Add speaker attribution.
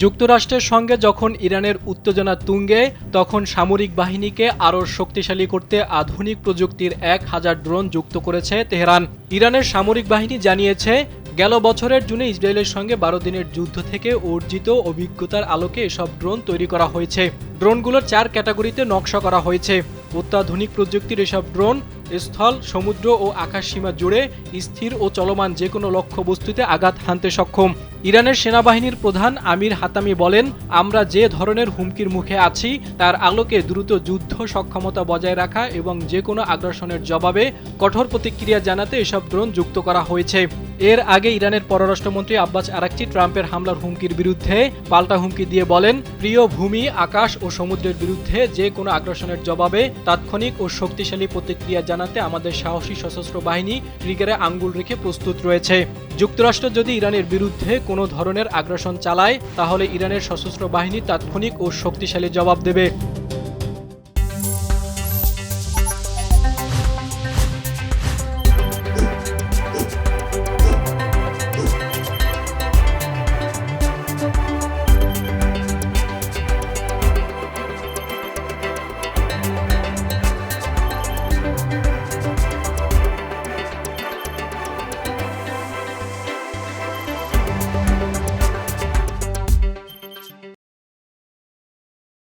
Speaker 1: যুক্তরাষ্ট্রের সঙ্গে যখন ইরানের উত্তেজনা তুঙ্গে, তখন সামরিক বাহিনীকে আরও শক্তিশালী করতে আধুনিক প্রযুক্তির 1000 ড্রোন যুক্ত করেছে তেহরান। ইরানের সামরিক বাহিনী জানিয়েছে, গেল বছরের জুনে ইসরায়েলের সঙ্গে 12 দিনের যুদ্ধ থেকে অর্জিত অভিজ্ঞতার আলোকে এসব ড্রোন তৈরি করা হয়েছে। ড্রোনগুলোর 4 ক্যাটাগরিতে নকশা করা হয়েছে। অত্যাধুনিক প্রযুক্তির এসব ড্রোন স্থল, সমুদ্র ও আকাশ সীমা জুড়ে স্থির ও চলমান যে কোনো লক্ষ্যবস্তুতে আঘাত হানতে সক্ষম। ইরানের সেনাবাহিনীর প্রধান আমির হাতামি বলেন, আমরা যে ধরনের হুমকির মুখে আছি তার আলোকে দ্রুত যুদ্ধ সক্ষমতা বজায় রাখা এবং যে কোনো আগ্রাসনের জবাবে কঠোর প্রতিক্রিয়া জানাতে এসব ড্রোন যুক্ত করা হয়েছে। এর আগে ইরানের পররাষ্ট্রমন্ত্রী আব্বাস আরাকচি ট্রাম্পের হামলার হুমকির বিরুদ্ধে পাল্টা হুমকি দিয়ে বলেন, প্রিয় ভূমি, আকাশ ও সমুদ্রের বিরুদ্ধে যে কোনো আগ্রাসনের জবাবে তাৎক্ষণিক ও শক্তিশালী প্রতিক্রিয়া জানাতে আমাদের সাহসী সশস্ত্র বাহিনী ট্রিগারে আঙ্গুল রেখে প্রস্তুত রয়েছে। যুক্তরাষ্ট্র যদি ইরানের বিরুদ্ধে কোনো ধরনের আগ্রাসন চালায়, তাহলে ইরানের সশস্ত্র বাহিনী তাৎক্ষণিক ও শক্তিশালী জবাব দেবে।